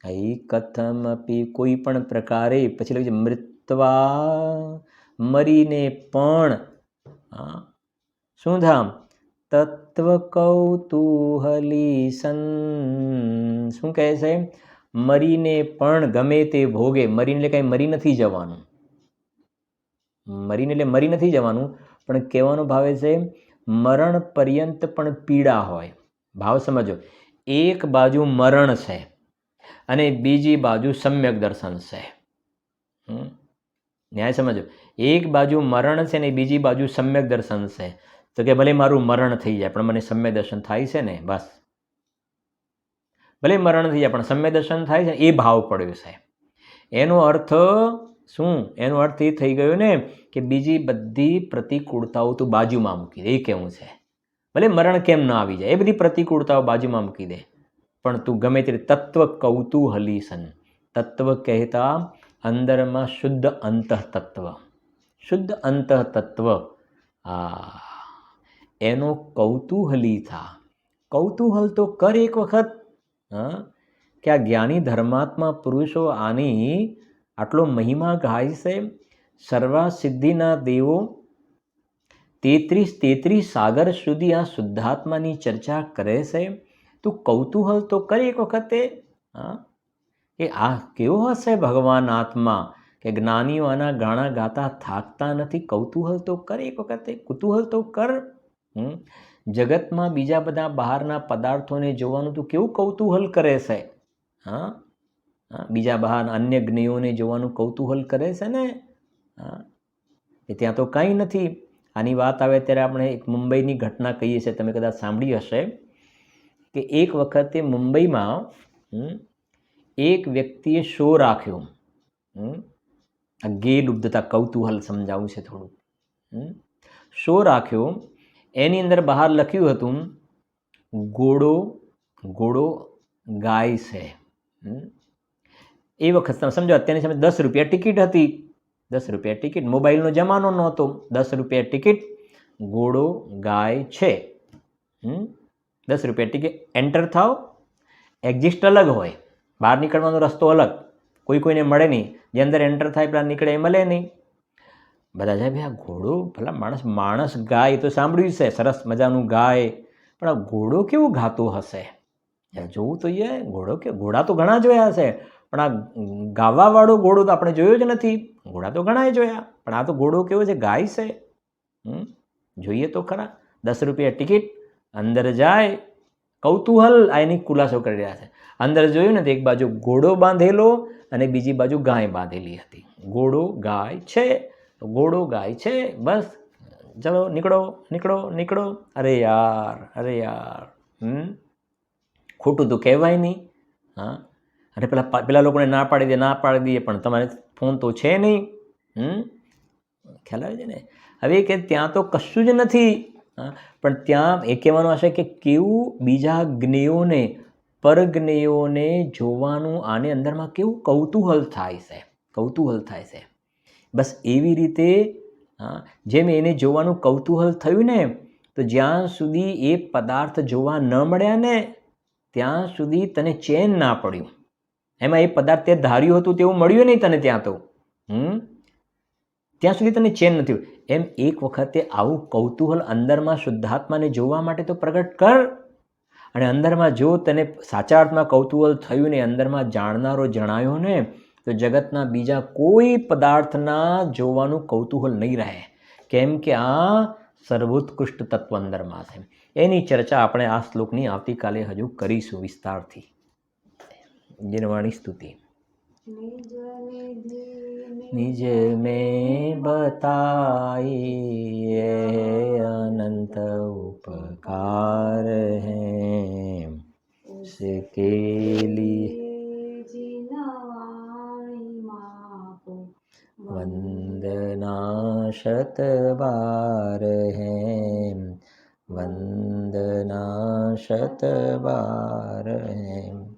ઐકથમપી કોઈ પણ પ્રકારે, પછી લખ્યું છે મૃત્વા મરીને પણ, શું ધામ? તત્વ કૌતૂહલી સન. શું કહે છે? મરીને પણ ગમે તે ભોગે. મરીને એટલે કાંઈ મરી નથી જવાનું, મરીને એટલે મરી નથી જવાનું, પણ કહેવાનો ભાવ છે મરણ પર્યંત પણ પીડા હોય. ભાવ સમજો. એક બાજુ મરણ છે અને બીજી બાજુ સમ્યક દર્શન છે. ન્યાય સમજો. એક બાજુ મરણ છે ને બીજી બાજુ સમ્યક દર્શન છે. તો કે ભલે મારું મરણ થઈ જાય પણ મને સમ્યક દર્શન થાય છે ને, બસ. ભલે મરણ થઈ જાય પણ સમ્યક દર્શન થાય છે, એ ભાવ પડ્યો છે. એનો અર્થ શું? એનો અર્થ એ થઈ ગયો ને કે બીજી બધી પ્રતિકૂળતાઓ તું બાજુમાં મૂકી દે, એ કેવું છે. ભલે મરણ કેમ ન આવી જાય, એ બધી પ્રતિકૂળતાઓ બાજુમાં મૂકી દે, પણ તું ગમે તે તત્વ કૌતૂહલી સન. તત્વ કહેતા અંદરમાં શુદ્ધ અંતઃ તત્વ, શુદ્ધ અંતઃ તત્વ, એનો કૌતૂહલી થા. કૌતૂહલ તો કર એક વખત, કે આ જ્ઞાની ધર્માત્મા પુરુષો આની આટલો મહિમા ગાય છે. સર્વા સિદ્ધિના દેવો 33 સાગર સુધી આ શુદ્ધાત્માની ચર્ચા કરે છે. તું કૌતૂહલ તો કર એક વખતે. કે આ કેવો હશે ભગવાન આત્મા, કે જ્ઞાનીઓ આના ગાણા ગાતા થાકતા નથી. કૌતૂહલ તો કર એક વખતે, કુતૂહલ તો કર. જગતમાં બીજા બધા બહારના પદાર્થોને જોવાનું તું કેવું કૌતૂહલ કરે છે. બીજા બહાર અન્ય જ્ઞેયોને જોવાનું કૌતૂહલ કરે છે ને. ત્યાં તો કાંઈ નથી. આની વાત આવે ત્યારે આપણે એક મુંબઈની ઘટના કહીએ છીએ, તમે કદાચ સાંભળી હશે કે એક વખતે મુંબઈમાં એક વ્યક્તિએ શો રાખ્યો. ગે લુબ્ધતા, કૌતૂહલ સમજાવું છે થોડું. શો રાખ્યો, એની અંદર બહાર લખ્યું હતું ઘોડો ગાય છે. એ વખત તમે સમજો, અત્યારની સમય 10 રૂપિયા ટિકિટ હતી. 10 રૂપિયા ટિકિટ, મોબાઈલનો જમાનો નહોતો. 10 રૂપિયા ટિકિટ, ઘોડો ગાય છે. 10 રૂપિયા ટિકિટ, એન્ટર થાવ. એક્ઝિસ્ટ અલગ હોય, બહાર નીકળવાનો રસ્તો અલગ, કોઈને મળે નહીં. જે અંદર એન્ટર થાય પેલા નીકળે એ મળે નહીં. બધા જાય ભાઈ આ ઘોડો, ભલા માણસ ગાય તો સાંભળ્યું છે, સરસ મજાનું ગાય, પણ આ ઘોડો કેવું ગાતો હશે? જોવું તો એ ઘોડો કે ઘોડા તો ઘણા જોયા છે, પણ આ ગાવાવાળો ઘોડો તો આપણે જોયો જ નથી. ઘોડા તો ઘણા જોયા, પણ આ તો ઘોડો કેવો છે? ગાય છે. જોઈએ તો ખરા. 10 રૂપિયા ટિકિટ, અંદર જાય. કૌતૂહલ આ એની ખુલાસો કરી રહ્યા છે. અંદર જોયું ને તો એક બાજુ ઘોડો બાંધેલો અને બીજી બાજુ ગાય બાંધેલી હતી. ઘોડો ગાય છે, ઘોડો ગાય છે, બસ. ચલો નીકળો નીકળો નીકળો. અરે યાર, ખોટું તો કહેવાય નહીં. અને પેલા લોકોને ના પાડી દઈએ, પણ તમારે ફોન તો છે નહીં. ખ્યાલ આવે છે ને? હવે કે ત્યાં તો કશું જ નથી, પણ ત્યાં એ કહેવાનું હશે કે કેવું બીજા જ્ઞેયોને, પરજ્ઞેયોને જોવાનું આને અંદરમાં કેવું કૌતૂહલ થાય છે, કૌતૂહલ થાય છે. બસ એવી રીતે જેમ એને જોવાનું કૌતૂહલ થયું ને, તો જ્યાં સુધી એ પદાર્થ જોવા ન મળ્યા ને ત્યાં સુધી તને ચેન ના પડ્યું. એમાં એ પદાર્થ તે ધાર્યું હતું તેવું મળ્યું નહીં તને ત્યાં તો. ત્યાં સુધી તને ચેન નથી. એમ એક વખતે આવું કૌતૂહલ અંદરમાં શુદ્ધાત્માને જોવા માટે તો પ્રગટ કર. અને અંદરમાં જો તને સાચા અર્થમાં કૌતૂહલ થયું ને અંદરમાં જાણનારો જણાયો ને તો જગતના બીજા કોઈ પદાર્થના જોવાનું કૌતૂહલ નહીં રહે. કેમ કે આ સર્વોત્કૃષ્ટ તત્વ અંદરમાં છે. એની ચર્ચા આપણે આ શ્લોકની આવતીકાલે હજુ કરીશું વિસ્તારથી. નિર્વાણી સ્તુતિ. નિજ મેં બતાઈ અનંત ઉપકાર હૈ उसके लिए वंदना शत बार है वंदना शत बार है.